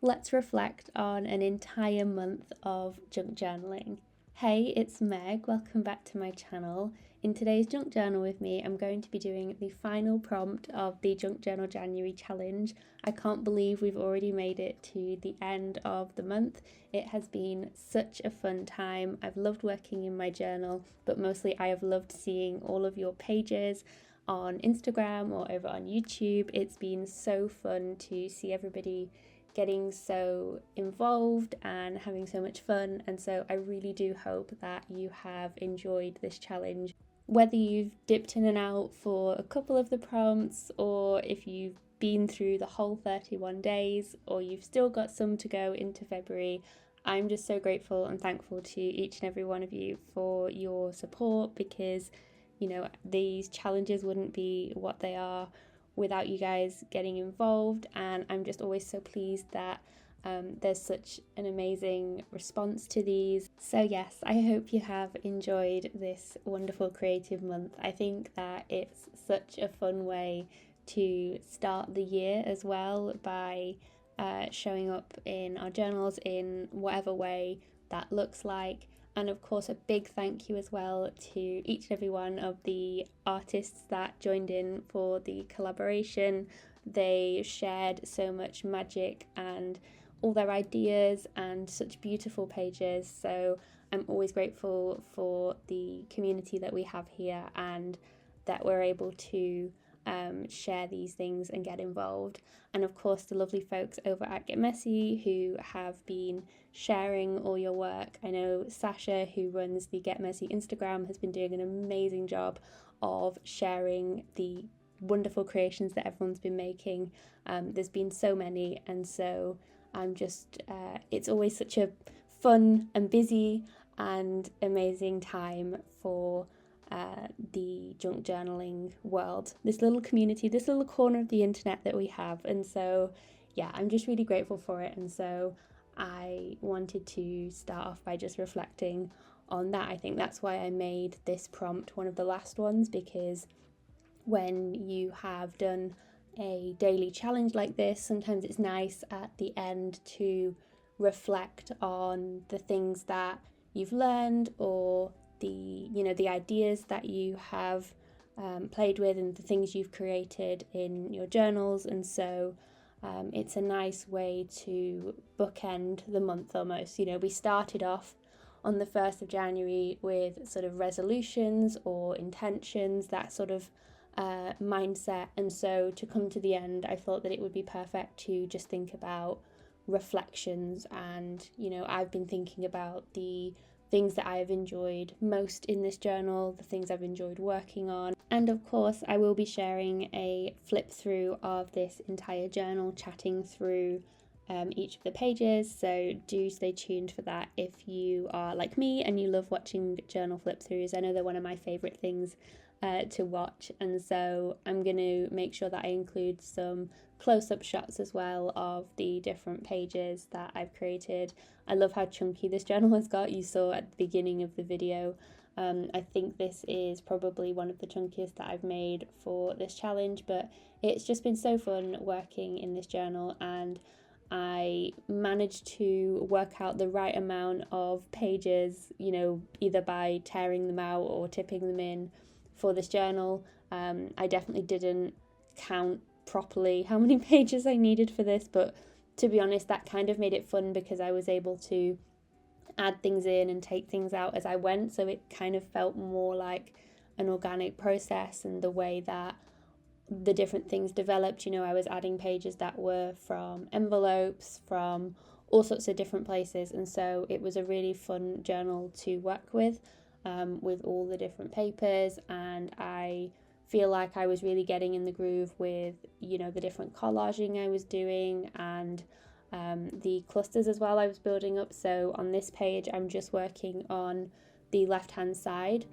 let's reflect on an entire month of junk journaling. Hey, it's Meg, welcome back to my channel. In today's junk journal with me, I'm going to be doing the final prompt of the Junk Journal January challenge. I can't believe we've already made it to the end of the month. It has been such a fun time. I've loved working in my journal, but mostly I have loved seeing all of your pages on Instagram or over on YouTube. It's been so fun to see everybody getting so involved and having so much fun, and so I really do hope that you have enjoyed this challenge. Whether you've dipped in and out for a couple of the prompts, or if you've been through the whole 31 days, or you've still got some to go into February, I'm just so grateful and thankful to each and every one of you for your support, because these challenges wouldn't be what they are without you guys getting involved, and I'm just always so pleased that there's such an amazing response to these. So yes, I hope you have enjoyed this wonderful creative month. I think that it's such a fun way to start the year as well, by showing up in our journals in whatever way that looks like. And of course, a big thank you as well to each and every one of the artists that joined in for the collaboration. They shared so much magic and all their ideas and such beautiful pages. So I'm always grateful for the community that we have here, and that we're able to share these things and get involved. And of course, the lovely folks over at Get Messy who have been sharing all your work. I know Sasha, who runs the Get Messy Instagram, has been doing an amazing job of sharing the wonderful creations that everyone's been making. There's been so many, and so I'm just it's always such a fun and busy and amazing time for the junk journaling world, this little community, this little corner of the internet that we have. And so yeah, I'm just really grateful for it. And so I wanted to start off by just reflecting on that. I think that's why I made this prompt one of the last ones, because when you have done a daily challenge like this, sometimes it's nice at the end to reflect on the things that you've learned, or the ideas that you have played with, and the things you've created in your journals. And so it's a nice way to bookend the month almost. We started off on the 1st of January with sort of resolutions or intentions, that sort of mindset. And so to come to the end, I thought that it would be perfect to just think about reflections. And I've been thinking about the things that I have enjoyed most in this journal, the things I've enjoyed working on. And of course, I will be sharing a flip through of this entire journal, chatting through each of the pages. So do stay tuned for that if you are like me and you love watching journal flip throughs. I know they're one of my favourite things to watch, and so I'm going to make sure that I include some close-up shots as well of the different pages that I've created. I love how chunky this journal has got. You saw at the beginning of the video. I think this is probably one of the chunkiest that I've made for this challenge, but it's just been so fun working in this journal, and I managed to work out the right amount of pages, either by tearing them out or tipping them in for this journal. I definitely didn't count properly how many pages I needed for this, but to be honest, that kind of made it fun, because I was able to add things in and take things out as I went, so it kind of felt more like an organic process. And the way that the different things developed, I was adding pages that were from envelopes, from all sorts of different places, and so it was a really fun journal to work with all the different papers. And I feel like I was really getting in the groove with the different collaging I was doing, and the clusters as well I was building up. So on this page, I'm just working on the left hand side.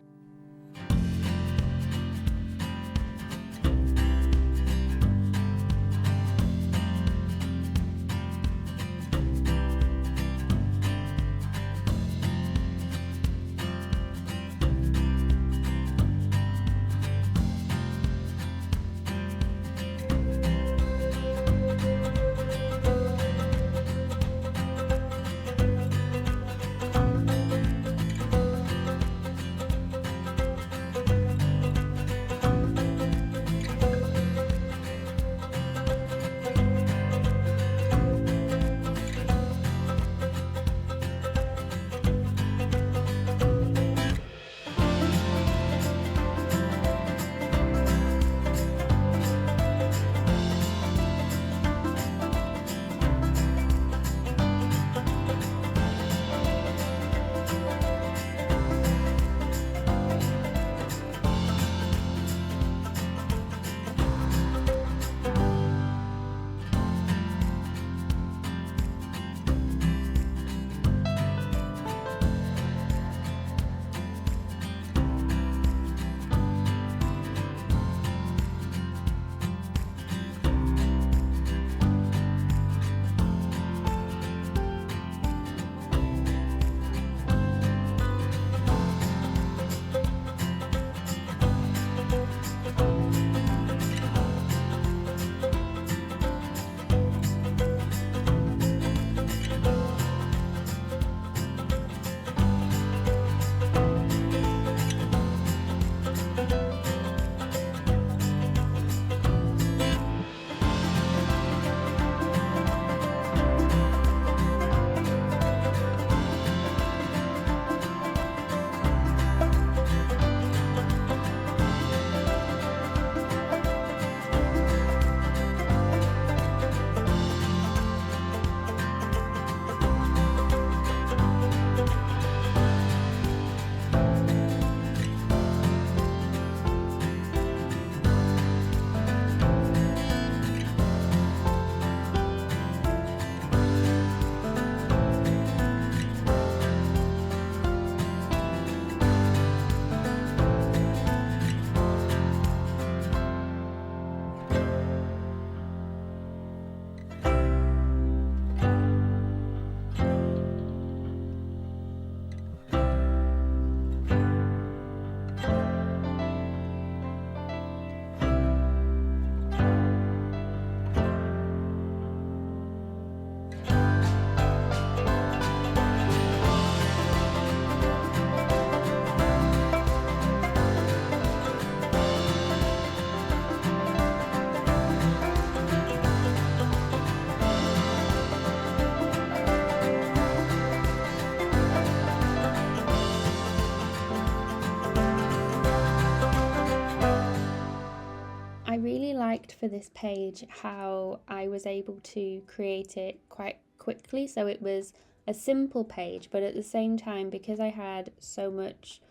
for this page how I was able to create it quite quickly. So it was a simple page, but at the same time, because I had so much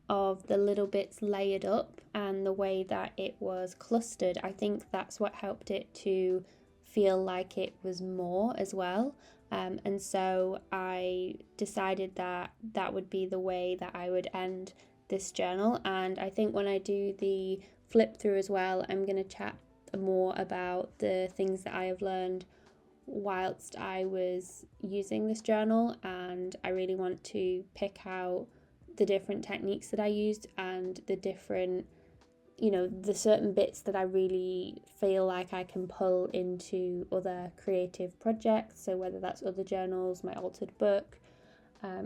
of the little bits layered up and the way that it was clustered, I think that's what helped it to feel like it was more as well. And so I decided that that would be the way that I would end this journal. And I think when I do the flip through as well, I'm going to chat more about the things that I have learned whilst I was using this journal, and I really want to pick out the different techniques that I used and the different, the certain bits that I really feel like I can pull into other creative projects. So whether that's other journals, my altered book,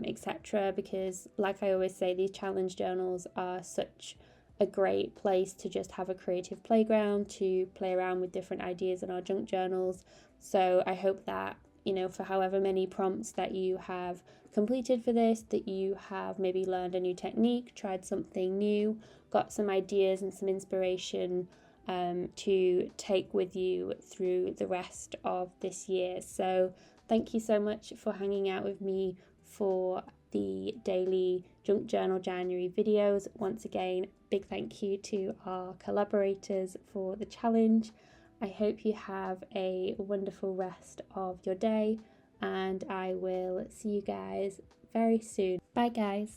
etc. Because like I always say, these challenge journals are such a great place to just have a creative playground, to play around with different ideas in our junk journals. So I hope that, for however many prompts that you have completed for this, that you have maybe learned a new technique, tried something new, got some ideas and some inspiration to take with you through the rest of this year. So thank you so much for hanging out with me for the daily Junk Journal January videos. Once again, big thank you to our collaborators for the challenge. I hope you have a wonderful rest of your day, and I will see you guys very soon. Bye guys.